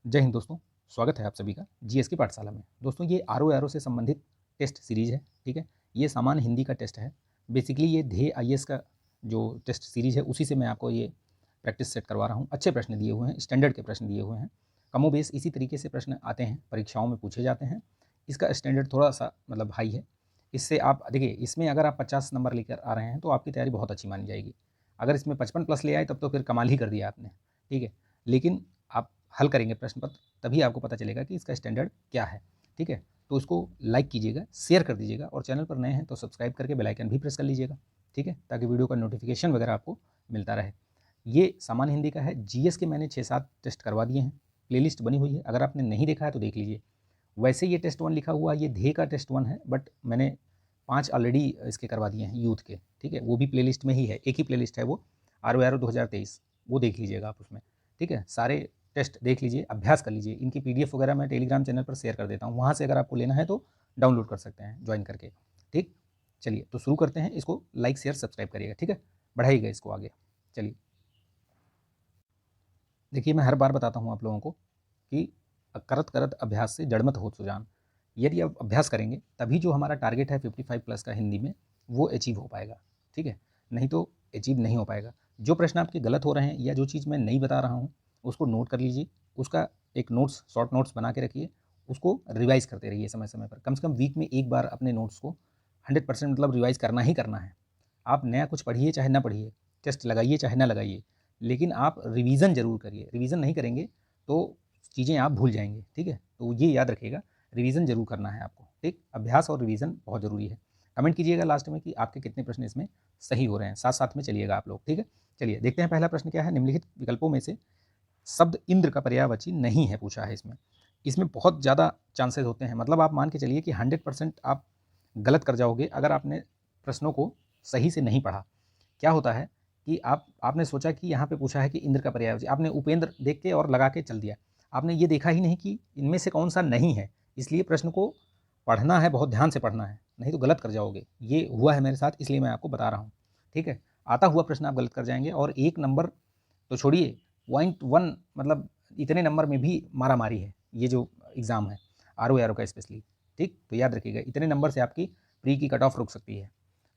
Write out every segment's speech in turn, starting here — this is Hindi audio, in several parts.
जय हिंद दोस्तों, स्वागत है आप सभी का जीएस की पाठशाला में। दोस्तों ये आरओ से संबंधित टेस्ट सीरीज है, ठीक है। ये सामान्य हिंदी का टेस्ट है। बेसिकली ये ध्येय आईएएस का जो टेस्ट सीरीज है उसी से मैं आपको ये प्रैक्टिस सेट करवा रहा हूँ। अच्छे प्रश्न दिए हुए हैं, स्टैंडर्ड के प्रश्न दिए हुए हैं। कमोबेश इसी तरीके से प्रश्न आते हैं, परीक्षाओं में पूछे जाते हैं। इसका स्टैंडर्ड थोड़ा सा मतलब हाई है। इससे आप देखिए, इसमें अगर आप 50 नंबर लेकर आ रहे हैं तो आपकी तैयारी बहुत अच्छी मानी जाएगी। अगर इसमें 55 प्लस ले आए तब तो फिर कमाल ही कर दिया आपने, ठीक है। लेकिन आप हल करेंगे प्रश्न पत्र, तभी आपको पता चलेगा कि इसका स्टैंडर्ड क्या है, ठीक है। तो उसको लाइक कीजिएगा, शेयर कर दीजिएगा और चैनल पर नए हैं तो सब्सक्राइब करके बेल आइकन भी प्रेस कर लीजिएगा, ठीक है, ताकि वीडियो का नोटिफिकेशन वगैरह आपको मिलता रहे। ये सामान्य हिंदी का है। जीएस के मैंने 6-7 टेस्ट करवा दिए हैं, प्लेलिस्ट बनी हुई है, अगर आपने नहीं देखा है तो देख लीजिए। वैसे ये टेस्ट 1 लिखा हुआ, ये ध्येय का टेस्ट 1 है, बट मैंने 5 ऑलरेडी इसके करवा दिए हैं यूथ के, ठीक है। वो भी प्लेलिस्ट में ही है, एक ही प्लेलिस्ट है वो, आरओ 2023, वो देख लीजिएगा आप उसमें, ठीक है। सारे टेस्ट देख लीजिए, अभ्यास कर लीजिए। इनकी पीडीएफ वगैरह मैं टेलीग्राम चैनल पर शेयर कर देता हूँ, वहाँ से अगर आपको लेना है तो डाउनलोड कर सकते हैं ज्वाइन करके, ठीक। चलिए तो शुरू करते हैं। इसको लाइक शेयर सब्सक्राइब करिएगा, ठीक है, बढ़ाइएगा इसको आगे। चलिए देखिए, मैं हर बार बताता हूँ आप लोगों को कि करत करत अभ्यास से जड़मत हो सुजान। यदि आप अभ्यास करेंगे तभी जो हमारा टारगेट है 55 प्लस का हिंदी में, वो अचीव हो पाएगा, ठीक है। नहीं तो अचीव नहीं हो पाएगा। जो प्रश्न आपके गलत हो रहे हैं या जो चीज़ मैं नहीं बता रहा हूँ उसको नोट कर लीजिए, उसका एक नोट्स, शॉर्ट नोट्स बना के रखिए, उसको रिवाइज़ करते रहिए समय समय पर। कम से कम वीक में एक बार अपने नोट्स को 100% मतलब रिवाइज़ करना ही करना है। आप नया कुछ पढ़िए चाहे ना पढ़िए, टेस्ट लगाइए चाहे ना लगाइए, लेकिन आप रिवीजन ज़रूर करिए। रिवीजन नहीं करेंगे तो चीज़ें आप भूल जाएंगे, ठीक है। तो ये याद रखिएगा, रिवीजन जरूर करना है आपको, ठीक। अभ्यास और रिवीजन बहुत ज़रूरी है। कमेंट कीजिएगा लास्ट में कि आपके कितने प्रश्न इसमें सही हो रहे हैं, साथ साथ में चलिएगा आप लोग, ठीक है। चलिए देखते हैं पहला प्रश्न क्या है। निम्नलिखित विकल्पों में से शब्द इंद्र का पर्यायवाची नहीं है, पूछा है इसमें। इसमें बहुत ज़्यादा चांसेस होते हैं, मतलब आप मान के चलिए कि 100% आप गलत कर जाओगे अगर आपने प्रश्नों को सही से नहीं पढ़ा। क्या होता है कि आपने सोचा कि यहाँ पे पूछा है कि इंद्र का पर्यायवाची, आपने उपेंद्र देख के और लगा के चल दिया। आपने ये देखा ही नहीं कि इनमें से कौन सा नहीं है, इसलिए प्रश्न को पढ़ना है, बहुत ध्यान से पढ़ना है, नहीं तो गलत कर जाओगे। ये हुआ है मेरे साथ, इसलिए मैं आपको बता रहा हूँ, ठीक है। आता हुआ प्रश्न आप गलत कर जाएंगे और 1 नंबर तो छोड़िए, 0.1 मतलब इतने नंबर में भी मारा मारी है ये जो एग्ज़ाम है आरओ का स्पेशली, ठीक। तो याद रखिएगा, इतने नंबर से आपकी प्री की कट ऑफ रुक सकती है।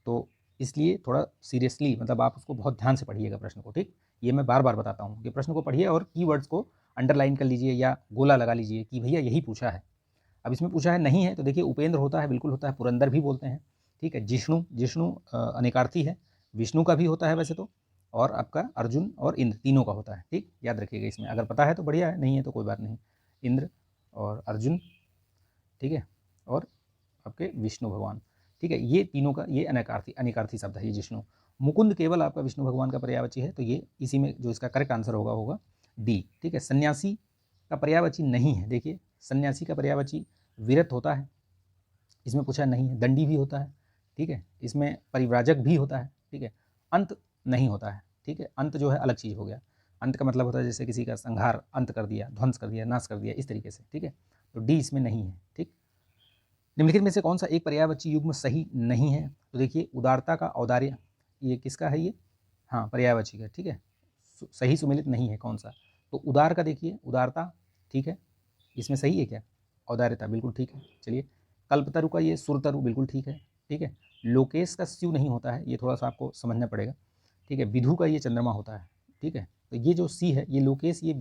तो इसलिए थोड़ा सीरियसली मतलब आप उसको बहुत ध्यान से पढ़िएगा प्रश्न को, ठीक। ये मैं बार बार बताता हूँ कि प्रश्न को पढ़िए और कीवर्ड्स को अंडरलाइन कर लीजिए या गोला लगा लीजिए कि भैया यही पूछा है। अब इसमें पूछा है नहीं है तो देखिए, उपेंद्र होता है, बिल्कुल होता है, पुरंदर भी बोलते हैं, ठीक है। जिष्णु, जिष्णु अनेकार्थी है, विष्णु का भी होता है वैसे तो, और आपका अर्जुन और इंद्र तीनों का होता है, ठीक। याद रखिएगा, इसमें अगर पता है तो बढ़िया है, नहीं है तो कोई बात नहीं। इंद्र और अर्जुन, ठीक है, और आपके विष्णु भगवान, ठीक है। ये तीनों का ये अनेकार्थी अनेकार्थी शब्द है ये जिष्णु। मुकुंद केवल आपका विष्णु भगवान का पर्यायवाची है, तो ये इसी में जो इसका करेक्ट आंसर होगा होगा डी, ठीक है। सन्यासी का पर्यायवाची नहीं है। देखिए, सन्यासी का पर्यायवाची विरत होता है, इसमें पूछा नहीं है। दंडी भी होता है, ठीक है। इसमें परिव्राजक भी होता है, ठीक है। अंत नहीं होता है, ठीक है। अंत जो है अलग चीज़ हो गया। अंत का मतलब होता है जैसे किसी का संहार, अंत कर दिया, ध्वंस कर दिया, नाश कर दिया, इस तरीके से, ठीक है। तो डी इसमें नहीं है, ठीक। निम्नलिखित में से कौन सा एक पर्यायवाची युग्म सही नहीं है? तो देखिए, उदारता का औदार्य, ये किसका है ये? हाँ, पर्यायवाची का, ठीक है। सही सुमेलित नहीं है कौन सा? तो उदार का देखिए, उदारता, ठीक है, इसमें सही है क्या? औदार्यता बिल्कुल ठीक है। चलिए, कल्पतरु का ये सुरतरु बिल्कुल ठीक है, ठीक है। लोकेश का स्यु नहीं होता है, ये थोड़ा सा आपको समझना पड़ेगा, ठीक है। विधु का ये चंद्रमा होता है, ठीक है। तो ये जो सी है, ये लोकेश, ये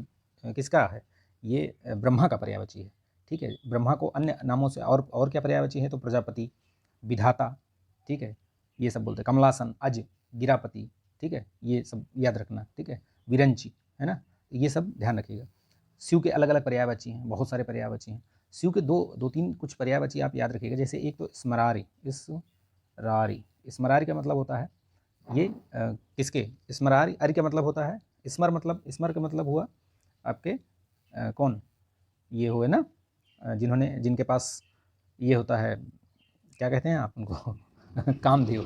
किसका है? ये ब्रह्मा का पर्यायवाची है, ठीक है। ब्रह्मा को अन्य नामों से और क्या पर्यायवाची है? तो प्रजापति, विधाता, ठीक है, ये सब बोलते हैं। कमलासन, अज, गिरापति, ठीक है, ये सब याद रखना, ठीक है। विरंची, है ना, ये सब ध्यान रखिएगा। शिव के अलग अलग पर्यायवाची हैं, बहुत सारे पर्यायवाची हैं। शिव के दो तीन कुछ पर्यायवाची आप याद रखिएगा। जैसे एक तो स्मरारी, स्मरारी, स्मरारी का मतलब होता है ये किसके? स्मरारी, अरि का मतलब होता है स्मर, मतलब स्मर का मतलब हुआ आपके कौन? ये हुए ना जिन्होंने, जिनके पास ये होता है, क्या कहते हैं आप उनको कामदेव,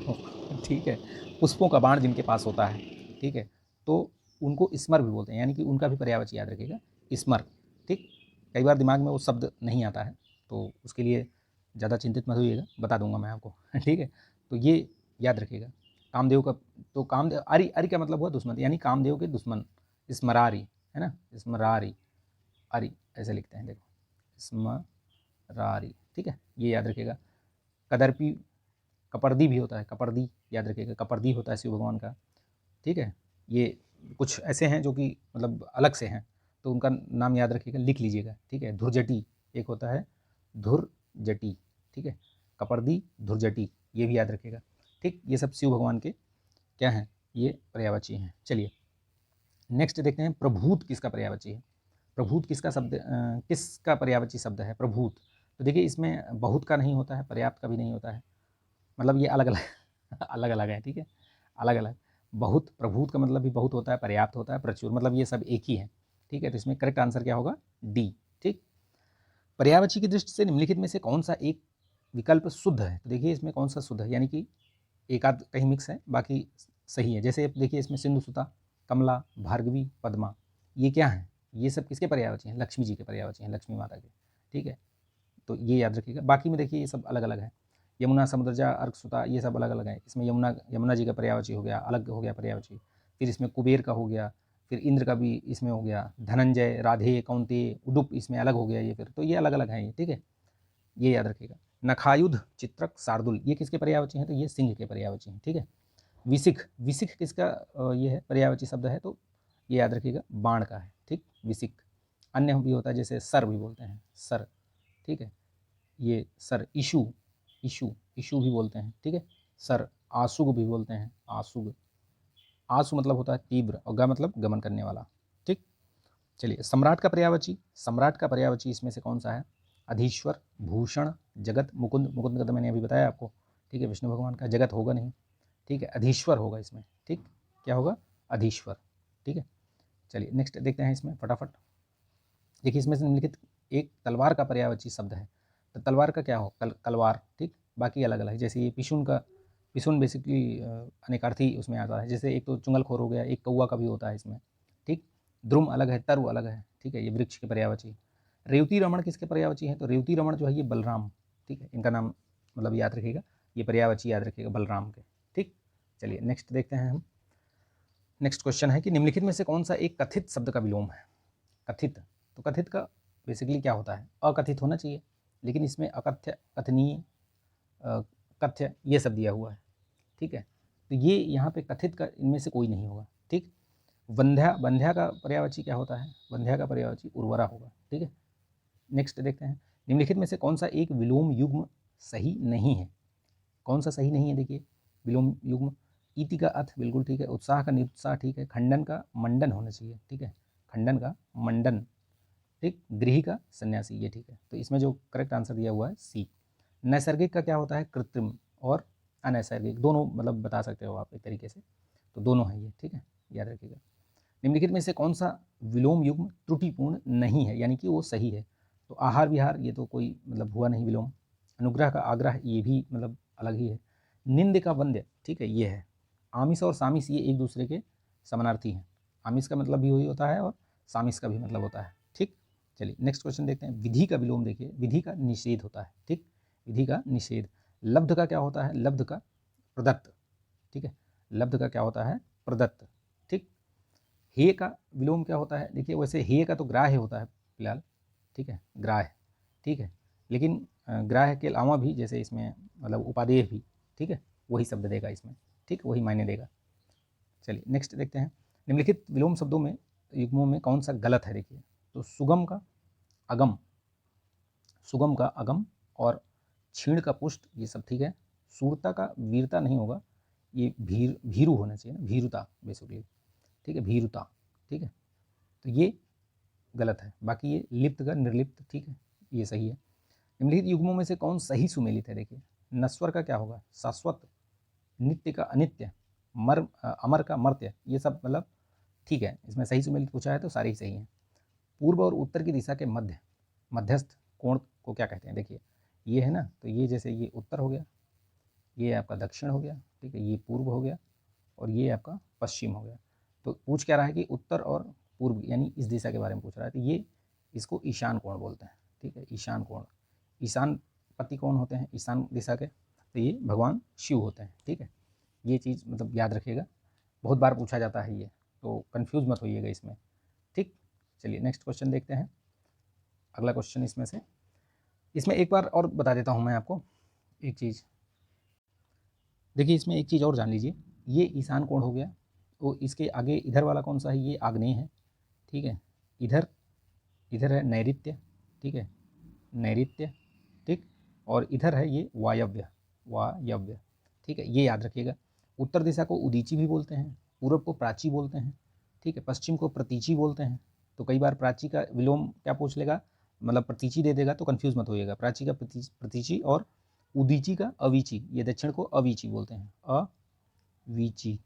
ठीक है। पुष्पों का बाण जिनके पास होता है, ठीक है, तो उनको स्मर भी बोलते हैं, यानी कि उनका भी पर्यायवाची याद रखिएगा, स्मर, ठीक। कई बार दिमाग में वो शब्द नहीं आता है तो उसके लिए ज़्यादा चिंतित मत होइएगा, बता दूंगा मैं आपको ठीक है। तो ये याद रखिएगा। कामदेव का, तो कामदेव, अरि, अरि का मतलब हुआ दुश्मन, यानी कामदेव के दुश्मन स्मरारी, है ना, स्मरारी, अरी ऐसे लिखते हैं, देखो स्मरारी, ठीक है, ये याद रखिएगा। कदर्पी कपर्दी भी होता है, कपर्दी याद रखिएगा, कपर्दी होता है शिव भगवान का, ठीक है। ये कुछ ऐसे हैं जो कि मतलब अलग से हैं, तो उनका नाम याद रखिएगा, लिख लीजिएगा, ठीक है। धुरजटी एक होता है, धुरजटी, ठीक है, कपर्दी, धुरजटी, ये भी याद रखिएगा, ठीक। ये सब शिव भगवान के क्या हैं, ये पर्यायवाची हैं। चलिए नेक्स्ट देखते हैं, प्रभूत किसका पर्यायवाची है। प्रभूत किसका शब्द किसका पर्यायवाची शब्द है, प्रभूत। तो देखिए इसमें बहुत का नहीं होता है, पर्याप्त का भी नहीं होता है, मतलब ये अलग अलग अलग अलग है, ठीक है, अलग अलग। बहुत, प्रभूत का मतलब भी बहुत होता है, पर्याप्त होता है, प्रचुर, मतलब ये सब एक ही है, ठीक है। तो इसमें करेक्ट आंसर क्या होगा, डी, ठीक। पर्यायवाची की दृष्टि से निम्नलिखित में से कौन सा एक विकल्प शुद्ध है। तो देखिए इसमें कौन सा शुद्ध है, यानी कि एक आध कहीं मिक्स है, बाकी सही है। जैसे देखिए इसमें सिंधुसुता, कमला, भार्गवी, पद्मा, ये क्या है, ये सब किसके पर्यायवाची हैं, लक्ष्मी जी के पर्यायवाची हैं, लक्ष्मी माता के, ठीक है। तो ये याद रखिएगा। बाकी में देखिए ये सब अलग अलग है, यमुना, समुद्रजा, अर्कसुता, ये सब अलग अलग है। इसमें यमुना जी का पर्यायवाची हो गया, अलग हो गया पर्यायवाची। फिर इसमें कुबेर का हो गया, फिर इंद्र का भी इसमें हो गया, धनंजय, राधे, कौंते, उदुप इसमें अलग हो गया ये, फिर तो ये अलग अलग है ये, ठीक है, ये याद रखिएगा। नखायुध, चित्रक, शार्दुल, ये किसके पर्यायवाची हैं, तो ये सिंह के पर्यायवाची हैं, ठीक है। विसिख, विसिख किसका ये है पर्यायवाची शब्द है, तो ये याद रखिएगा बाण का है, ठीक, विसिख। अन्य भी होता है, जैसे सर भी बोलते हैं, सर, ठीक है, ये सर, इशु, इशु, इशु भी बोलते हैं, ठीक है, सर। आसुग भी बोलते हैं, आसुग, आसु मतलब होता है तीव्र, और ग मतलब गमन करने वाला, ठीक। चलिए सम्राट का पर्यायवाची, सम्राट का पर्यायवाची इसमें से कौन सा है, अधीश्वर, भूषण, जगत, मुकुंद, मुकुंद का तो मैंने अभी बताया आपको, ठीक है, विष्णु भगवान का, जगत होगा नहीं, ठीक है, अधीश्वर होगा इसमें, ठीक, क्या होगा, अधीश्वर, ठीक है। चलिए नेक्स्ट देखते हैं इसमें फटाफट। देखिए इसमें से निम्नलिखित एक तलवार का पर्यायवाची शब्द है, तो तलवार का क्या हो, कलवार, ठीक। बाकी अलग अलग है, जैसे ये पिशुन का, पिशुन बेसिकली अनेकार्थी उसमें आता है, जैसे एक तो चुंगलखोर हो गया, एक कौवा का भी होता है इसमें, ठीक। द्रुम अलग है, तरु अलग है, ठीक है, ये वृक्ष के पर्यायवाची। रेवती रमण किसके पर्यायवाची है, तो रेवती रमण जो है ये बलराम, ठीक है, इनका नाम मतलब याद रखिएगा, ये पर्यायवाची याद रखिएगा बलराम के, ठीक। चलिए नेक्स्ट देखते हैं हम। नेक्स्ट क्वेश्चन है कि निम्नलिखित में से कौन सा एक कथित शब्द का विलोम है। कथित, तो कथित का बेसिकली क्या होता है, अकथित होना चाहिए, लेकिन इसमें अकथ्य, कथनीय, कथ्य ये सब दिया हुआ है, ठीक है। तो ये यहाँ पे कथित का इनमें से कोई नहीं होगा, ठीक। वंध्या, वंध्या का पर्यायवाची क्या होता है, वंध्या का पर्यायवाची उर्वरा होगा, ठीक है। नेक्स्ट देखते हैं, निम्नलिखित में से कौन सा एक विलोम युग्म सही नहीं है। कौन सा सही नहीं है, देखिए विलोम युग्म, इति का अथ बिल्कुल ठीक है, उत्साह का निरुत्साह ठीक है, खंडन का मंडन होना चाहिए, ठीक है, खंडन का मंडन, ठीक, गृह का सन्यासी, ये ठीक है। तो इसमें जो करेक्ट आंसर दिया हुआ है सी। नैसर्गिक का क्या होता है, कृत्रिम, और अनैसर्गिक, दोनों मतलब बता सकते हो आप एक तरीके से, तो दोनों है ये, ठीक है, याद रखिएगा। निम्नलिखित में से कौन सा विलोम युग्म त्रुटिपूर्ण नहीं है, यानी कि वो सही है, तो आहार विहार ये तो कोई मतलब हुआ नहीं विलोम। अनुग्रह का आग्रह ये भी मतलब अलग ही है। निंद का वंद्य, ठीक है, ये है। आमिष और सामिस ये एक दूसरे के समानार्थी हैं, आमिष का मतलब भी वही होता है और सामिस का भी मतलब होता है, ठीक। चलिए नेक्स्ट क्वेश्चन देखते हैं। विधि का विलोम देखिए, विधि का निषेध होता है, ठीक, विधि का निषेध। लब्ध का क्या होता है, लब्ध का प्रदत्त, ठीक है, लब्ध का क्या होता है, प्रदत्त, ठीक। हेय का विलोम क्या होता है, देखिए वैसे हेय का तो ग्राह्य होता है फिलहाल, ठीक है, ग्राह्य, ठीक है, लेकिन ग्राह्य के अलावा भी जैसे इसमें मतलब उपादेय भी, ठीक है, वही शब्द देगा इसमें, ठीक, वही मायने देगा। चलिए नेक्स्ट देखते हैं। निम्नलिखित विलोम शब्दों में, युग्मों में कौन सा गलत है, देखिए तो सुगम का अगम, सुगम का अगम, और क्षीण का पुष्ट, ये सब ठीक है। सूरता का वीरता नहीं होगा, ये भीरु होना चाहिए ना, भीरुता बेसिकली, ठीक है, भीरुता, ठीक है, तो ये गलत है। बाकी ये लिप्त का निर्लिप्त, ठीक है, ये सही है। निम्नलिखित युग्मों में से कौन सही सुमेलित है, देखिए नस्वर का क्या होगा, शाश्वत, नित्य का अनित्य, अमर का मर्त्य, ये सब मतलब ठीक है, इसमें सही सुमेलित पूछा है तो सारे ही सही हैं। पूर्व और उत्तर की दिशा के मध्य, मध्यस्थ कोण को क्या कहते हैं, देखिए ये है ना, तो ये जैसे ये उत्तर हो गया, ये आपका दक्षिण हो गया, ठीक है, ये पूर्व हो गया, और ये आपका पश्चिम हो गया। तो पूछ क्या रहा है कि उत्तर और पूर्व यानी इस दिशा के बारे में पूछ रहा है, तो ये इसको ईशान कोण बोलते हैं, ठीक है, ईशान कोण। ईशान पति कौन होते हैं ईशान दिशा के, तो ये भगवान शिव होते हैं, ठीक है, ये चीज़ मतलब याद रखिएगा, बहुत बार पूछा जाता है ये, तो कन्फ्यूज़ मत होइएगा इसमें, ठीक। चलिए नेक्स्ट क्वेश्चन देखते हैं। अगला क्वेश्चन इसमें एक बार और बता देता हूँ मैं आपको एक चीज़। देखिए इसमें एक चीज़ और जान लीजिए, ये ईशान कोण हो गया, तो इसके आगे इधर वाला कौन सा है, ये आग्नेय है, ठीक है। इधर है नैऋत्य, ठीक है, नैऋत्य, ठीक। और इधर है ये वायव्य, ठीक है, ये याद रखिएगा। उत्तर दिशा को उदीची भी बोलते हैं, पूर्व को प्राची बोलते हैं, ठीक है, पश्चिम को प्रतीची बोलते हैं। तो कई बार प्राची का विलोम क्या पूछ लेगा, मतलब प्रतीची दे देगा, तो कंफ्यूज मत होइएगा। प्राची का प्रतीची और उदीची का अवीची, ये दक्षिण को अवीची बोलते हैं, वीची,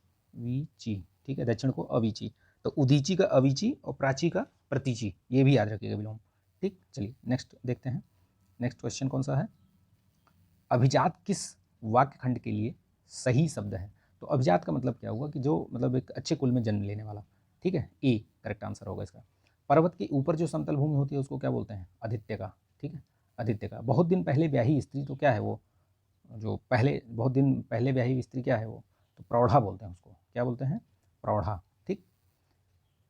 ठीक है, दक्षिण को अवीची। तो उदीची का अवीची और प्राची का प्रतीची, ये भी याद रखिएगा विलोम, ठीक। चलिए नेक्स्ट देखते हैं। नेक्स्ट क्वेश्चन कौन सा है, अभिजात किस वाक्य खंड के लिए सही शब्द है। तो अभिजात का मतलब क्या हुआ कि जो मतलब एक अच्छे कुल में जन्म लेने वाला, ठीक है, ए करेक्ट आंसर होगा इसका। पर्वत के ऊपर जो समतल भूमि होती है उसको क्या बोलते हैं, आदित्य का, ठीक है, आदित्य का। बहुत दिन पहले ब्याही स्त्री तो क्या है वो, जो पहले बहुत दिन पहले ब्याही स्त्री क्या है वो, तो प्रौढ़ा बोलते हैं उसको, क्या बोलते हैं, प्रौढ़ा, ठीक।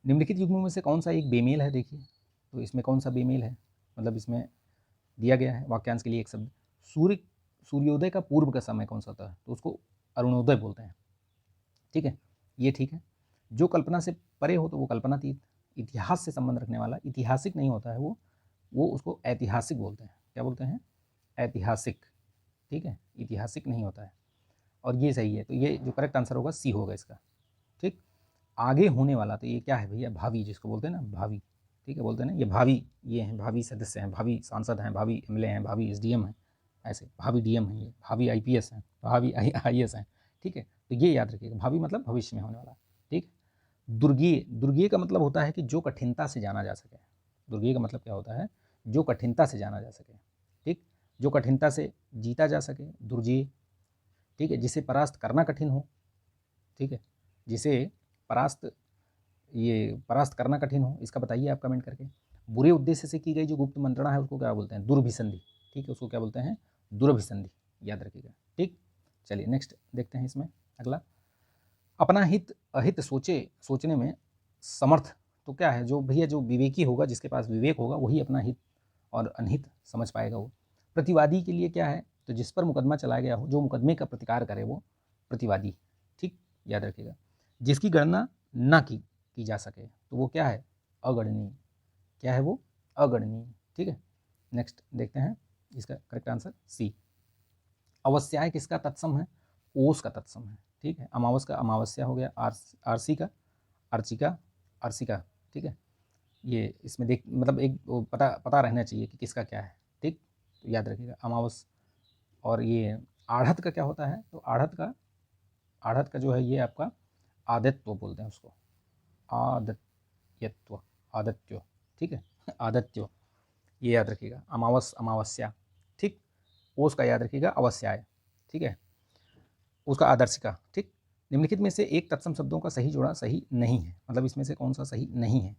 निम्नलिखित युग्मों में से कौन सा एक बेमेल है, देखिए तो इसमें कौन सा बेमेल है, मतलब इसमें दिया गया है वाक्यांश के लिए एक शब्द, सूर्योदय का पूर्व का समय कौन सा होता है, तो उसको अरुणोदय बोलते हैं, ठीक है, ये ठीक है। जो कल्पना से परे हो तो वो कल्पनातीत, इतिहास से संबंध रखने वाला, ऐतिहासिक नहीं होता है वो उसको ऐतिहासिक बोलते हैं, क्या बोलते हैं, ऐतिहासिक, ठीक है, ऐतिहासिक नहीं होता है, और ये सही है। तो ये जो करेक्ट आंसर होगा सी होगा इसका, ठीक। आगे होने वाला, तो ये क्या है भैया, भावी, जिसको बोलते हैं ना भावी, ठीक है, बोलते हैं ना ये भावी, ये हैं भावी सदस्य हैं, भावी सांसद हैं, भावी एमएलए हैं, भावी एसडीएम हैं, ऐसे भावी डीएम हैं, ये भावी आईपीएस हैं, भावी आईएएस हैं, ठीक है। तो ये याद रखिएगा, भावी मतलब भविष्य में होने वाला, ठीक। दुर्गेय का मतलब होता है कि जो कठिनता से जाना जा सके। दुर्गेय का मतलब क्या होता है, जो कठिनता से जाना जा सके, ठीक, जो कठिनता से जीता जा सके, दुर्जेय, ठीक है, जिसे परास्त करना कठिन हो, ठीक है, जिसे परास्त करना कठिन हो, इसका बताइए आप कमेंट करके। बुरे उद्देश्य से की गई जो गुप्त मंत्रणा है उसको क्या बोलते हैं, दुर्भिसंधि, ठीक है, उसको क्या बोलते हैं, दुर्भिसंधि, याद रखिएगा, ठीक। चलिए नेक्स्ट देखते हैं इसमें अगला, अपना हित अहित सोचने में समर्थ, तो क्या है, जो भैया जो विवेकी होगा, जिसके पास विवेक होगा, वही अपना हित और अनहित समझ पाएगा वो। प्रतिवादी के लिए क्या है, तो जिस पर मुकदमा चलाया गया हो, जो मुकदमे का प्रतिकार करे वो प्रतिवादी, ठीक, याद रखिएगा। जिसकी गणना ना की जा सके तो वो क्या है, अगणनीय, क्या है वो, अगणनीय, ठीक है। नेक्स्ट देखते हैं इसका करेक्ट आंसर सी। अवस्याय किसका तत्सम है, ओस का तत्सम है, ठीक है। अमावस का अमावस्या हो गया, आरसी का अर्चिका, अर्चिका, ठीक है। ये इसमें देख मतलब एक पता रहना चाहिए कि किसका क्या है, ठीक, तो याद रखिएगा अमावस। और ये आढ़त का क्या होता है, तो आढ़त का जो है ये आपका आदित्य बोलते हैं उसको, आदित्यत्व, आदित्य, ठीक है, आदित्य, ये याद रखिएगा, अमावस्या, ठीक। ओस का याद रखिएगा अवस्याय, ठीक है, उसका आदर्शिका, ठीक। निम्नलिखित में से एक तत्सम शब्दों का सही जोड़ा सही नहीं है, मतलब इसमें से कौन सा सही नहीं है।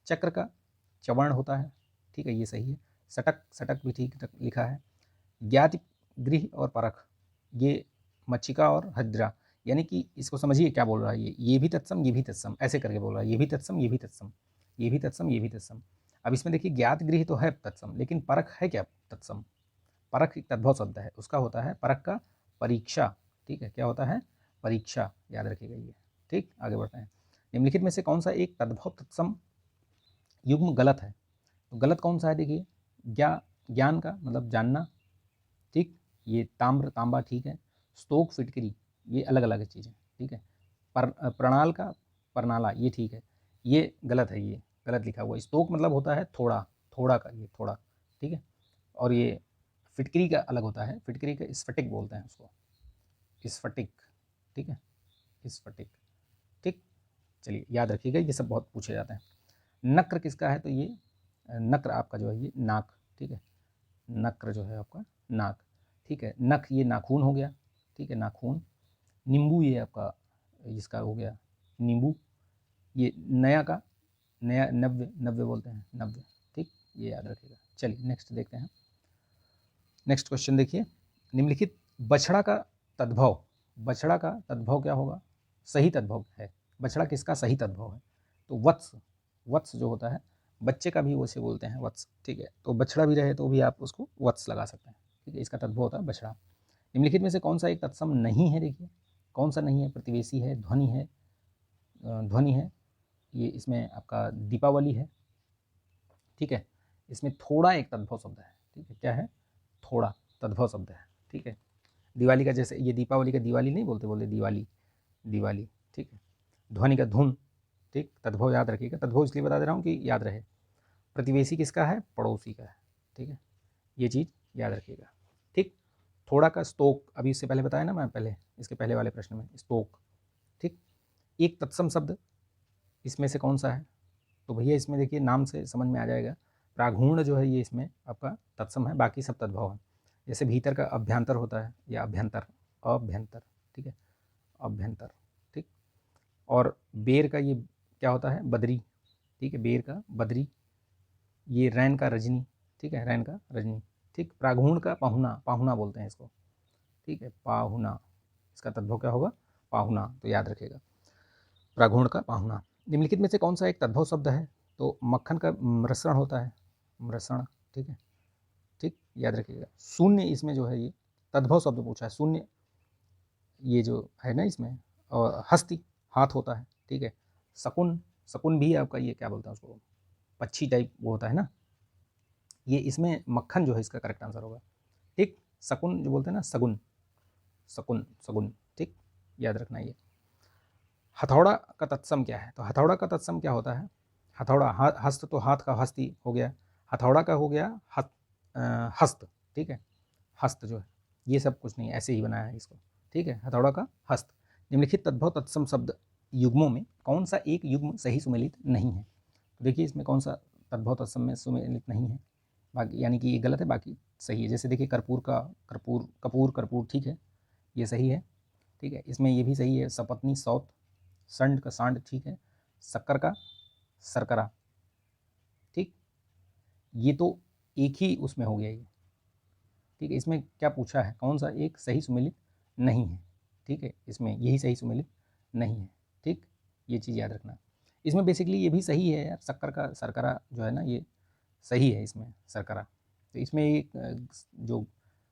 चक्र का चवर्ण होता है, ठीक है, ये सही है। सटक भी ठीक लिखा है। ज्ञाति गृह और परख, ये मच्छिका और हद्रा, यानी कि इसको समझिए क्या बोल रहा है, ये भी तत्सम, ये भी तत्सम, ऐसे करके बोल रहा है, ये भी तत्सम, ये भी तत्सम, ये भी तत्सम, ये भी तत्सम। अब इसमें देखिए ज्ञात गृह तो है तत्सम, लेकिन परख है क्या तत्सम, परख एक तद्भव शब्द है, उसका होता है परख का परीक्षा, ठीक है, क्या होता है, परीक्षा, याद रखिएगा ये, ठीक। आगे बढ़ते हैं। निम्नलिखित में से कौन सा एक तद्भव तत्सम युग्म गलत है, तो गलत कौन सा है, देखिए ज्ञान का मतलब जानना, ठीक, ये ताम्र तांबा, ठीक है। स्तोक फिटकरी, ये अलग अलग चीज़ें, ठीक है। प्रणाल का परनाला, ये ठीक है, ये गलत है, ये गलत लिखा हुआ। स्तोक मतलब होता है थोड़ा, थोड़ा का, ये थोड़ा, ठीक है। और ये फिटकरी का अलग होता है, फिटकरी का स्फटिक बोलते हैं उसको, स्फटिक, ठीक है, स्फटिक, ठीक। चलिए याद रखिएगा, ये सब बहुत पूछे जाते हैं। नक्र किसका है, तो ये नक्र आपका जो है ये नाक, ठीक है, नक्र जो है आपका नाक, ठीक है। नख ये नाखून हो गया, ठीक है, नाखून। नींबू ये आपका इसका हो गया नींबू। ये नया का नया, नव्य बोलते हैं, नव्य, ठीक, ये याद रखिएगा। चलिए नेक्स्ट देखते हैं। नेक्स्ट क्वेश्चन देखिए, निम्नलिखित बछड़ा का तद्भव क्या होगा, सही तद्भव है, बछड़ा किसका सही तद्भव है, तो वत्स जो होता है बच्चे का भी वैसे बोलते हैं वत्स, ठीक है। तो बछड़ा भी रहे तो भी आप उसको वत्स लगा सकते हैं, ठीक है। इसका तद्भव होता है बछड़ा। निम्नलिखित में से कौन सा एक तत्सम नहीं है, देखिए कौन सा नहीं है। प्रतिवेशी है, ध्वनि है, ध्वनि है, ये इसमें आपका दीपावली है, ठीक है। इसमें थोड़ा एक तद्भव शब्द है, ठीक है। क्या है? थोड़ा तद्भव शब्द है, ठीक है। दिवाली का जैसे ये दीपावली का दिवाली नहीं बोलते, बोलते दिवाली, दिवाली, ठीक है। ध्वनि का धुन, ठीक, तद्भव याद रखिएगा। तद्भव इसलिए बता दे रहा हूँ कि याद रहे। प्रतिवेशी किसका है? पड़ोसी का है, ठीक है। ये चीज़ याद रखिएगा, ठीक। थोड़ा का स्तोक, अभी इससे पहले बताया ना मैं, पहले इसके पहले वाले प्रश्न में, स्तोक, ठीक। एक तत्सम शब्द इसमें से कौन सा है? तो भैया इसमें देखिए नाम से समझ में आ जाएगा, प्राघूर्ण जो है ये इसमें आपका तत्सम है, बाकी सब तद्भव है। जैसे भीतर का अभ्यंतर होता है, या अभ्यंतर, अभ्यंतर, ठीक है, अभ्यंतर, ठीक। और बेर का ये क्या होता है? बदरी, ठीक है, बेर का बदरी। ये रैन का रजनी, ठीक है, रैन का रजनी, ठीक। प्राघूर्ण का पाहुना, पाहुना बोलते हैं इसको, ठीक है, पाहुना। इसका तद्भव क्या होगा? पाहुना, तो याद रखिएगा, प्राघूर्ण का पाहुना। निम्नलिखित में से कौन सा एक तद्भव शब्द है? तो मक्खन का मृषण होता है, मृषण, ठीक है, ठीक, याद रखिएगा। शून्य इसमें जो है ये तद्भव शब्द पूछा है, शून्य ये जो है ना इसमें। और हस्ती, हाथ होता है, ठीक है। शकुन, शकुन भी आपका ये क्या बोलते हैं उसको, पक्षी टाइप वो होता है ना, ये इसमें मक्खन जो है इसका करेक्ट आंसर होगा, ठीक। शकुन जो बोलते हैं ना, सगुन, शकुन, सगुन, ठीक, याद रखना ये। हथौड़ा का तत्सम क्या है? तो हथौड़ा का तत्सम क्या होता है? हथौड़ा, हस्त तो हाथ का हस्ती हो गया, हथौड़ा का हो गया हस्त, ठीक है। हस्त जो है ये सब कुछ नहीं, ऐसे ही बनाया है इसको, ठीक है, हथौड़ा का हस्त। निम्नलिखित तद्भव तत्सम शब्द युग्मों में कौन सा एक युग्म सही सुमेलित नहीं है? तो देखिए इसमें कौन सा तद्भव तत्सम में सुमेलित नहीं है, बाकी यानी कि ये गलत है, बाकी सही है। जैसे देखिए कर्पूर का कर्पूर, कपूर, कर्पूर, ठीक है, ये सही है, ठीक है। इसमें ये भी सही है, सपत्नी, सौत, संड का सांड, ठीक है, शक्कर का सरकरा, ठीक। ये तो एक ही उसमें हो गया ये, ठीक है। इसमें क्या पूछा है? कौन सा एक सही सुमेलित नहीं है, ठीक है, इसमें यही सही सुमेलित नहीं है, ठीक। ये चीज़ याद रखना। इसमें बेसिकली ये भी सही है यार, शक्कर का सरकरा जो है ना ये सही है इसमें, सरकरा। तो इसमें एक जो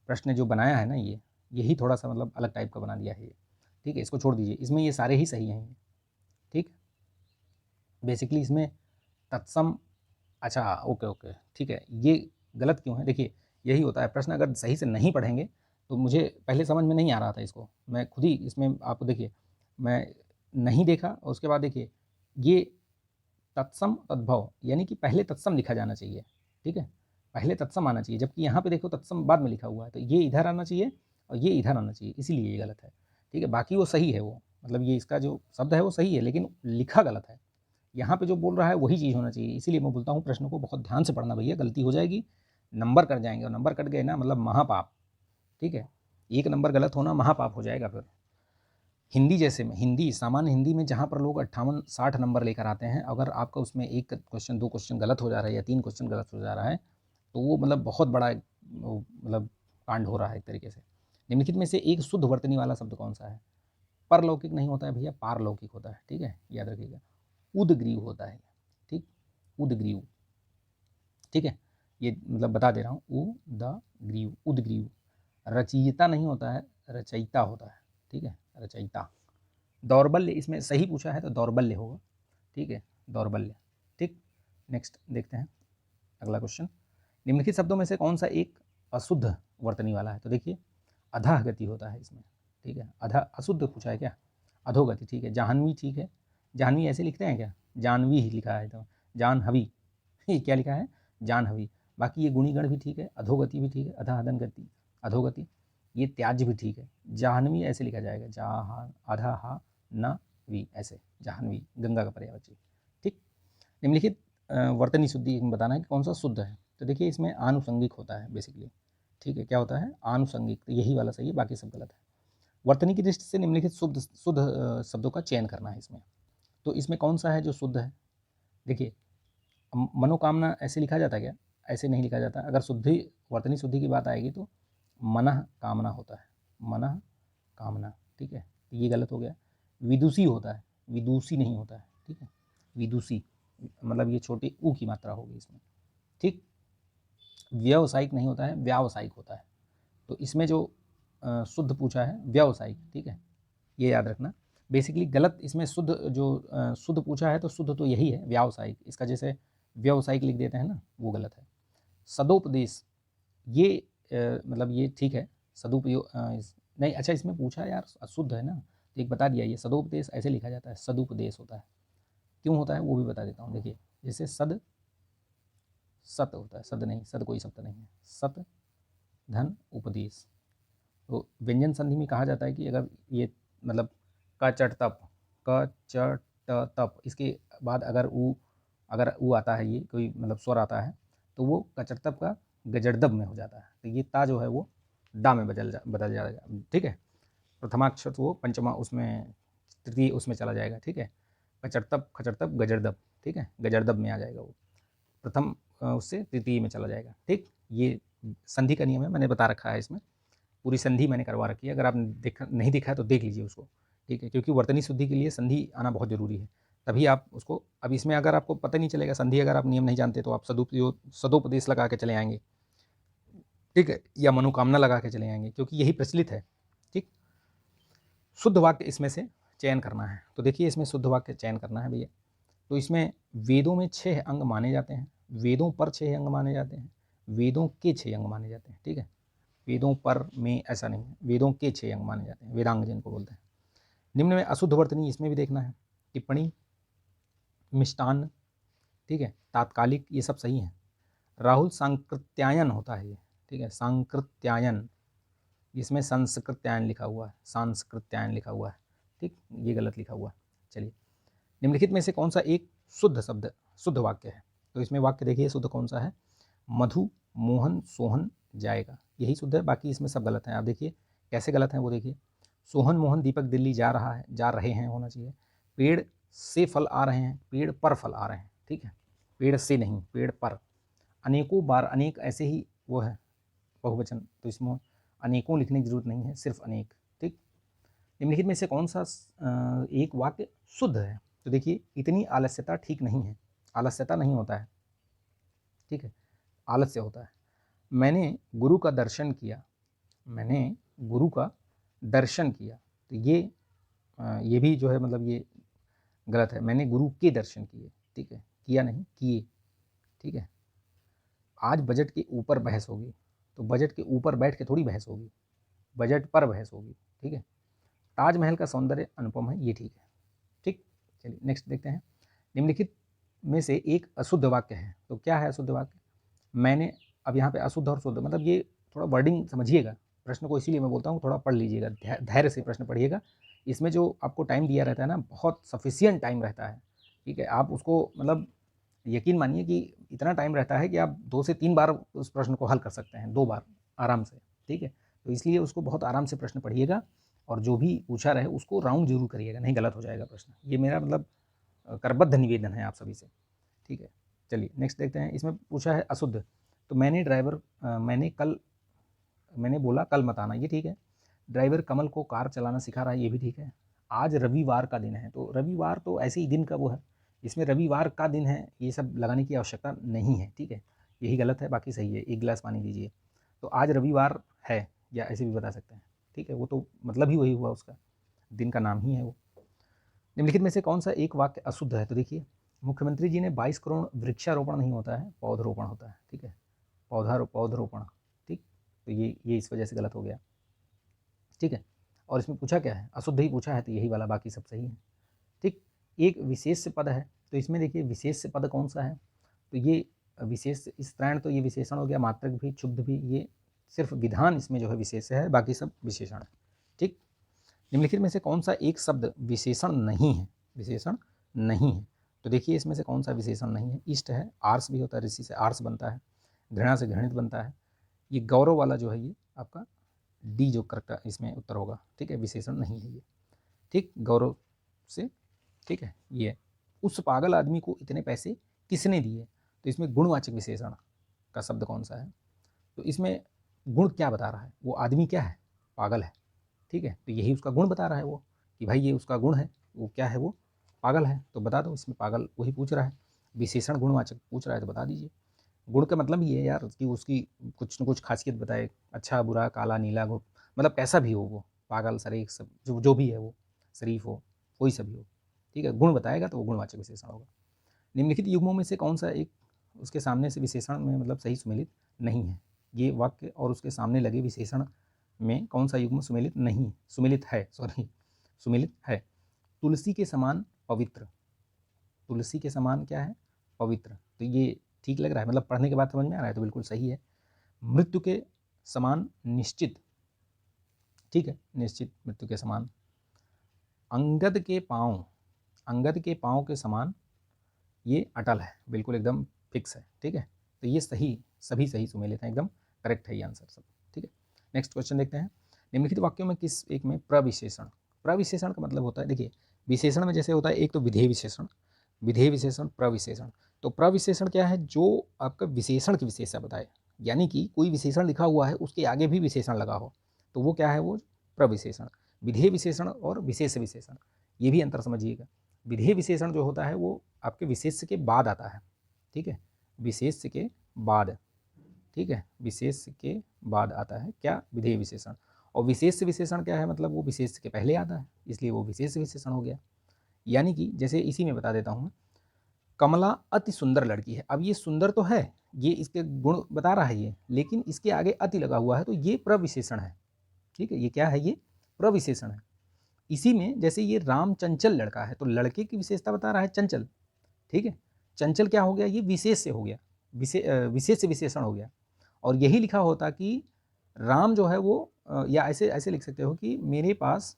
प्रश्न जो बनाया है ना ये, यही थोड़ा सा मतलब अलग टाइप का बना दिया है ये, ठीक है। इसको छोड़ दीजिए, इसमें ये सारे ही सही हैं, ठीक। बेसिकली इसमें तत्सम, अच्छा ओके ओके, ठीक है। ये गलत क्यों है? देखिए यही होता है, प्रश्न अगर सही से नहीं पढ़ेंगे तो मुझे पहले समझ में नहीं आ रहा था इसको, मैं खुद ही इसमें आपको देखिए, मैं नहीं देखा और उसके बाद देखिए ये तत्सम तद्भव, यानी कि पहले तत्सम लिखा जाना चाहिए, ठीक है, पहले तत्सम आना चाहिए, जबकि यहाँ पे देखो तत्सम बाद में लिखा हुआ है, तो ये इधर आना चाहिए और ये इधर आना चाहिए, इसीलिए ये गलत है, ठीक है। बाकी वो सही है, वो मतलब ये इसका जो शब्द है वो सही है, लेकिन लिखा गलत है। यहाँ पे जो बोल रहा है वही चीज़ होना चाहिए, इसीलिए मैं बोलता हूँ प्रश्न को बहुत ध्यान से पढ़ना भैया, गलती हो जाएगी नंबर कट जाएंगे, और नंबर कट गए ना मतलब महापाप, ठीक है। एक नंबर गलत होना महापाप हो जाएगा फिर। हिंदी जैसे में, हिंदी सामान्य हिंदी में जहाँ पर लोग 58-60 नंबर लेकर आते हैं, अगर आपका उसमें एक क्वेश्चन, दो क्वेश्चन गलत हो जा रहा है या 3 क्वेश्चन गलत हो जा रहा है, तो वो मतलब बहुत बड़ा मतलब कांड हो रहा है एक तरीके से। निम्नलिखित में से एक शुद्ध वर्तनी वाला शब्द कौन सा है? परलौकिक नहीं होता है भैया, पारलौकिक होता है, ठीक है, याद रखिएगा। उदग्रीव होता है, ठीक, उदग्रीव, ठीक है, ये मतलब बता दे रहा हूँ, उदग्रीव, उदग्रीव। रचयिता नहीं होता है, रचयिता होता है, ठीक है, रचयिता। दौर्बल्य इसमें सही पूछा है तो दौर्बल्य होगा, ठीक है, दौर्बल्य, ठीक। नेक्स्ट देखते हैं अगला क्वेश्चन। निम्नलिखित शब्दों में से कौन सा एक अशुद्ध वर्तनी वाला है? तो देखिए अधः गति होता है इसमें, ठीक है, अधः अशुद्ध पूछा है क्या? अधोगति, ठीक है। जाह्नवी, ठीक है, जाह्नवी ऐसे लिखते हैं क्या? जानवी ही लिखा है, तो जानहवी, ये क्या लिखा है? जानहवी। बाकी ये गुणीगण भी ठीक है, अधोगति भी ठीक है, अधः अदन गति, अधोगति। ये त्याज्य भी ठीक है, जाह्नवी ऐसे लिखा जाएगा, अधः हा न वी, ऐसे जाह्नवी, गंगा का पर्यायवाची, ठीक। निम्नलिखित वर्तनी शुद्धि में बताना है कि कौन सा शुद्ध है। तो देखिए इसमें आनुषंगिक होता है बेसिकली, ठीक है, क्या होता है? आनुषंगिक, तो यही वाला सही है, बाकी सब गलत है। वर्तनी की दृष्टि से निम्नलिखित शुद्ध शुद्ध शब्दों का चयन करना है इसमें। तो इसमें कौन सा है जो शुद्ध है? देखिए मनोकामना ऐसे लिखा जाता है क्या? ऐसे नहीं लिखा जाता। अगर शुद्धि, वर्तनी शुद्धि की बात आएगी तो मनः कामना होता है, मनः कामना, ठीक है, तो ये गलत हो गया। विदुषी होता है, विदुषी नहीं होता है, ठीक है, विदुषी, मतलब ये छोटी ऊ की मात्रा होगी इसमें, ठीक। व्यावसायिक नहीं होता है, व्यावसायिक होता है। तो इसमें जो शुद्ध पूछा है व्यावसायिक, ठीक है, ये याद रखना। बेसिकली गलत इसमें शुद्ध जो शुद्ध पूछा है तो शुद्ध तो यही है व्यावसायिक, इसका जैसे व्यावसायिक लिख देते हैं ना, वो गलत है। सदुपदेश, ये मतलब ये ठीक है, सदुपयोग नहीं, अच्छा इसमें पूछा यार अशुद्ध है ना, तो एक बता दिया, ये सदुपदेश ऐसे लिखा जाता है, सदुपदेश होता है। क्यों होता है वो भी बता देता हूँ। देखिए जैसे सद सत होता है, सद नहीं, सद कोई शब्द नहीं है, सत धन उपदेश। तो व्यंजन संधि में कहा जाता है कि अगर ये मतलब कचटतप, कचटतप, इसके बाद अगर ऊ आता है, ये कोई मतलब स्वर आता है, तो वो कचटतप का गजड़दब में हो जाता है। तो ये ता जो है वो डा में बदल जाएगा, ठीक है। प्रथमाक्षर वो पंचमा उसमें तृतीय उसमें चला जाएगा, ठीक है। कचटतप खचटतप गजड़दब, ठीक है, गजड़दब में आ जाएगा वो, प्रथम उससे तृतीय में चला जाएगा, ठीक। ये संधि का नियम है, मैंने बता रखा है, इसमें पूरी संधि मैंने करवा रखी है। अगर आप नहीं देखा है तो देख लीजिए उसको, ठीक है, क्योंकि वर्तनी शुद्धि के लिए संधि आना बहुत जरूरी है, तभी आप उसको। अब इसमें अगर आपको पता नहीं चलेगा संधि, अगर आप नियम नहीं जानते तो आप सदुपदेश लगा के चले आएंगे, ठीक है, या मनोकामना लगा के चले आएंगे, क्योंकि यही प्रचलित है, ठीक। शुद्ध वाक्य इसमें से चयन करना है, तो देखिए इसमें शुद्ध वाक्य चयन करना है भैया। तो इसमें वेदों में 6 अंग माने जाते हैं, वेदों पर 6 अंग माने जाते हैं, वेदों के 6 अंग माने जाते हैं, ठीक है। वेदों पर में ऐसा नहीं है, वेदों के 6 अंग माने जाते हैं, वेदांग जिनको बोलते हैं। निम्न में अशुद्ध वर्तनी, इसमें भी देखना है, टिप्पणी, मिष्टान्न, ठीक है, तात्कालिक, ये सब सही है। राहुल सांकृत्यायन होता है ये, ठीक है, सांकृत्यायन, इसमें संस्कृत्यायन लिखा हुआ है, सांस्कृत्यायन लिखा हुआ है, ठीक, ये गलत लिखा हुआ है। चलिए, निम्नलिखित में से कौन सा एक शुद्ध वाक्य है? तो इसमें वाक्य देखिए शुद्ध कौन सा है, मधु मोहन सोहन जाएगा, यही शुद्ध है, बाकी इसमें सब गलत है। आप देखिए कैसे गलत है वो देखिए, सोहन मोहन दीपक दिल्ली जा रहे हैं होना चाहिए, पेड़ से फल आ रहे हैं, पेड़ पर फल आ रहे हैं, ठीक है, पेड़ से नहीं, पेड़ पर। अनेकों बार, अनेक ऐसे ही वो है बहुवचन, तो इसमें अनेकों लिखने की जरूरत नहीं है, सिर्फ अनेक, ठीक। निम्नलिखित में से कौन सा एक वाक्य शुद्ध है? तो देखिए, इतनी आलस्यता ठीक नहीं है, आलस्यता नहीं होता है, ठीक है, आलस्य होता है। मैंने गुरु का दर्शन किया, मैंने गुरु का दर्शन किया, तो ये भी जो है मतलब ये गलत है, मैंने गुरु के दर्शन किए, ठीक है, किया नहीं, किए, ठीक है। आज बजट के ऊपर बहस होगी, तो बजट के ऊपर बैठ के थोड़ी बहस होगी, बजट पर बहस होगी, ठीक है। ताजमहल का सौंदर्य अनुपम है, ये ठीक है, ठीक। चलिए नेक्स्ट देखते हैं, निम्नलिखित में से एक अशुद्ध वाक्य है, तो क्या है अशुद्ध वाक्य? मैंने, अब यहाँ पे अशुद्ध और शुद्ध, मतलब ये थोड़ा वर्डिंग समझिएगा प्रश्न को, इसीलिए मैं बोलता हूँ थोड़ा पढ़ लीजिएगा, धैर्य से प्रश्न पढ़िएगा। इसमें जो आपको टाइम दिया रहता है ना, बहुत सफिशियंट टाइम रहता है, ठीक है। आप उसको मतलब यकीन मानिए कि इतना टाइम रहता है कि आप 2 से 3 बार उस प्रश्न को हल कर सकते हैं, 2 बार आराम से, ठीक है। तो इसलिए उसको बहुत आराम से प्रश्न पढ़िएगा, और जो भी पूछा रहे उसको राउंड जरूर करिएगा, नहीं गलत हो जाएगा प्रश्न, ये मेरा मतलब करबद्ध निवेदन है आप सभी से, ठीक है। चलिए नेक्स्ट देखते हैं, इसमें पूछा है अशुद्ध, तो मैंने बोला कल मत आना, ये ठीक है। ड्राइवर कमल को कार चलाना सिखा रहा है, ये भी ठीक है। आज रविवार का दिन है, तो रविवार तो ऐसे ही दिन का वो है, इसमें रविवार का दिन है ये सब लगाने की आवश्यकता नहीं है, ठीक है, यही गलत है, बाकी सही है। 1 गिलास पानी दीजिए, तो आज रविवार है, या ऐसे भी बता सकते हैं, ठीक है, वो तो मतलब ही वही हुआ, उसका दिन का नाम ही है वो। निम्नलिखित में से कौन सा एक वाक्य अशुद्ध है? तो देखिए, मुख्यमंत्री जी ने 22 करोड़, वृक्षारोपण नहीं होता है, पौधरोपण होता है, ठीक है, पौधरोपण, ठीक। तो ये इस वजह से गलत हो गया, ठीक है। और इसमें पूछा क्या है? अशुद्ध ही पूछा है, तो यही वाला, बाकी सब सही है, ठीक। एक विशेष पद है, तो इसमें देखिए विशेष पद कौन सा है? तो ये विशेष स्त्रैण, तो ये विशेषण हो गया, मात्रक भी, क्षुब्ध भी, ये सिर्फ विधान इसमें जो है विशेष है, बाकी सब विशेषण है, ठीक। निम्नलिखित में से कौन सा एक शब्द विशेषण नहीं है? विशेषण नहीं है, तो देखिए इसमें से कौन सा विशेषण नहीं है? इष्ट है, आर्स भी होता है, ऋषि से आर्स बनता है, घृणा से घृणित बनता है, ये गौरव वाला जो है ये आपका डी जो करेक्ट इसमें उत्तर होगा, ठीक है, विशेषण नहीं है ये, ठीक, गौरव से, ठीक है। ये उस पागल आदमी को इतने पैसे किसने दिए, तो इसमें गुणवाचक विशेषण का शब्द कौन सा है? तो इसमें गुण क्या बता रहा है? वो आदमी क्या है? पागल है, ठीक है, तो यही उसका गुण बता रहा है वो, कि भाई ये उसका गुण है, वो क्या है? वो पागल है, तो बता दो, इसमें पागल वही पूछ रहा है। विशेषण गुणवाचक पूछ रहा है तो बता दीजिए। गुण का मतलब ये है यार कि उसकी कुछ न कुछ खासियत बताए, अच्छा बुरा काला नीला गो, मतलब कैसा भी हो वो, पागल शरीफ सब जो भी है वो, शरीफ हो, कोई सा भी हो, ठीक है, गुण बताएगा तो वो गुणवाचक विशेषण होगा। निम्नलिखित युग्मों में से कौन सा एक उसके सामने से विशेषण में मतलब सही सुमेलित नहीं है? ये वाक्य और उसके सामने लगे विशेषण में कौन सा युग्म सुमेलित नहीं, सुमेलित है, सॉरी, सुमेलित है? तुलसी के समान पवित्र, तुलसी के समान क्या है? पवित्र। तो ये ठीक लग रहा है, मतलब पढ़ने के बाद समझ में आ रहा है, तो बिल्कुल सही है। मृत्यु के समान निश्चित, ठीक है, निश्चित मृत्यु के समान। अंगद के पाँव, अंगद के पाँव के समान, ये अटल है, बिल्कुल एकदम फिक्स है, ठीक है। तो ये सही, सभी सही सुमेलित हैं, एकदम करेक्ट है ये आंसर सब, ठीक है। नेक्स्ट क्वेश्चन देखते हैं। निम्नलिखित वाक्यों में किस एक में प्रविशेषण, प्रविशेषण का मतलब होता है, देखिए विशेषण में जैसे होता है एक तो विधेय विशेषण, विधेय विशेषण, प्रविशेषण। तो प्रविशेषण क्या है? जो आपका विशेषण की विशेषता बताए, यानी कि कोई विशेषण लिखा हुआ है उसके आगे भी विशेषण लगा हो, तो वो क्या है? वो प्रविशेषण। विधेय विशेषण और विशेष विशेषण, ये भी अंतर समझिएगा। विधेय विशेषण जो होता है वो आपके विशेष के बाद आता है, ठीक है, विशेष के बाद, ठीक है, विशेष के बाद आता है क्या? विधेय विशेषण। और विशेष विशेषण क्या है? मतलब वो विशेष के पहले आता है, इसलिए वो विशेष विशेषण हो गया। यानी कि जैसे इसी में बता देता हूँ, कमला अति सुंदर लड़की है। अब ये सुंदर तो है, ये इसके गुण बता रहा है ये, लेकिन इसके आगे अति लगा हुआ है, तो ये प्रविशेषण है, ठीक है। ये क्या है? ये प्रविशेषण है। इसी में जैसे ये राम चंचल लड़का है, तो लड़के की विशेषता बता रहा है चंचल, ठीक है। चंचल क्या हो गया? ये विशेष से हो गया, विशेष से विशेषण हो गया। और यही लिखा होता कि राम जो है वो या ऐसे ऐसे लिख सकते हो कि मेरे पास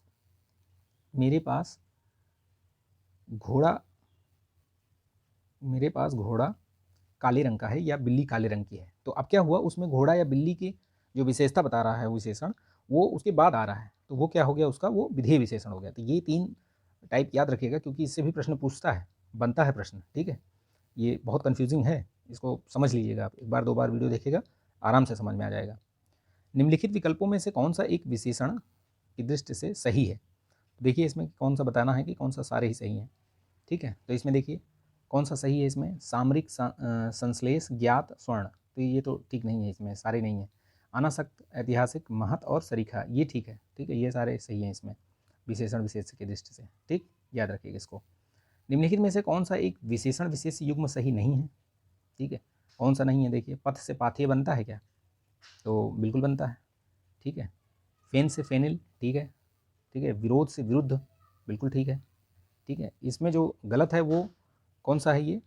घोड़ा, मेरे पास घोड़ा काले रंग का है या बिल्ली काले रंग की है। तो अब क्या हुआ? उसमें घोड़ा या बिल्ली की जो विशेषता बता रहा है विशेषण, वो उसके बाद आ रहा है, तो वो क्या हो गया? उसका वो विधेय विशेषण हो गया। तो ये 3 टाइप याद रखिएगा, क्योंकि इससे भी प्रश्न पूछता है, बनता है प्रश्न, ठीक है। ये बहुत कन्फ्यूजिंग है, इसको समझ लीजिएगा आप, एक बार 2 बार वीडियो देखिएगा, आराम से समझ में आ जाएगा। निम्नलिखित विकल्पों में से कौन सा एक विशेषण की दृष्टि से सही है? देखिए इसमें कौन सा बताना है कि कौन सा सारे ही सही हैं, ठीक है। तो इसमें देखिए कौन सा सही है? इसमें सामरिक संश्लेष ज्ञात स्वर्ण, तो ये तो ठीक नहीं है, इसमें सारे नहीं है। अनासक्त ऐतिहासिक महत और सरीखा, ये ठीक है, ठीक है, ये सारे सही हैं इसमें विशेषण विशेष की दृष्टि से, ठीक, याद रखिएगा इसको। निम्नलिखित में से कौन सा एक विशेषण विशेष युग्म सही नहीं है? ठीक है, कौन सा नहीं है? देखिए पथ से पाथेय बनता है क्या? तो बिल्कुल बनता है, ठीक है। फेन से फेनिल, ठीक है, ठीक है। विरोध से विरुद्ध, बिल्कुल ठीक है, ठीक है। इसमें जो गलत है वो कौन सा है? ये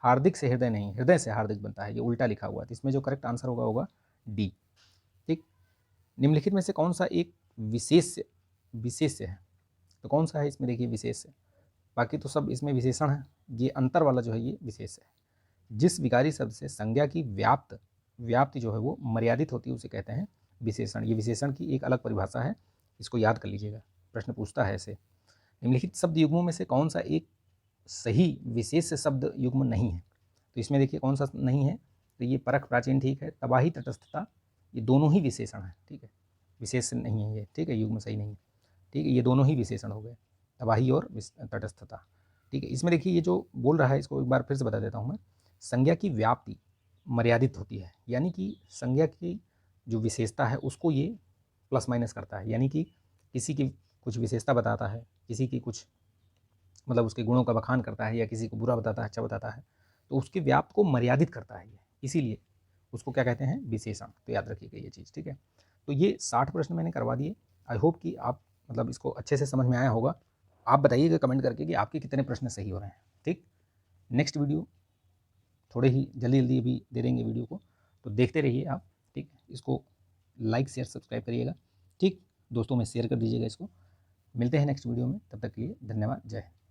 हार्दिक से हृदय नहीं, हृदय से हार्दिक बनता है, ये उल्टा लिखा हुआ है। तो इसमें जो करेक्ट आंसर होगा डी, ठीक। निम्नलिखित में से कौन सा एक विशेष विशेष है? तो कौन सा है इसमें? देखिए विशेष है, बाकी तो सब इसमें विशेषण है, ये अंतर वाला जो है ये विशेष है। जिस विकारी शब्द से संज्ञा की व्याप्ति जो है वो मर्यादित होती है उसे कहते हैं विशेषण। ये विशेषण की एक अलग परिभाषा है, इसको याद कर लीजिएगा, प्रश्न पूछता है ऐसे। निम्नलिखित शब्द युग्मों में से कौन सा एक सही विशेष शब्द युग्म नहीं है? तो इसमें देखिए कौन सा नहीं है? तो ये परख प्राचीन ठीक है, तबाही तटस्थता, ये दोनों ही विशेषण है, ठीक है, विशेष नहीं है ये, ठीक है, युग्म सही नहीं है, ठीक है, ये दोनों ही विशेषण हो गए, तबाही और तटस्थता, ठीक है। इसमें देखिए ये जो बोल रहा है इसको एक बार फिर से बता देता हूँ मैं। संज्ञा की व्याप्ति मर्यादित होती है, यानी कि संज्ञा की जो विशेषता है उसको ये प्लस माइनस करता है, यानी कि किसी की कुछ विशेषता बताता है, किसी की कुछ मतलब उसके गुणों का बखान करता है, या किसी को बुरा बताता है, अच्छा बताता है, तो उसके व्याप्त को मर्यादित करता है ये, इसीलिए उसको क्या कहते हैं? विशेषण। तो याद रखिएगा ये चीज़, ठीक है। तो ये 60 प्रश्न मैंने करवा दिए। आई होप कि आप मतलब इसको अच्छे से समझ में आया होगा। आप बताइएगा कमेंट करके कि आपके कितने प्रश्न सही हो रहे हैं, ठीक। नेक्स्ट वीडियो थोड़े ही जल्दी जल्दी अभी दे देंगे वीडियो को, तो देखते रहिए आप, ठीक। इसको लाइक शेयर सब्सक्राइब करिएगा, ठीक, दोस्तों में शेयर कर दीजिएगा इसको। मिलते हैं नेक्स्ट वीडियो में, तब तक के लिए धन्यवाद, जय हिंद।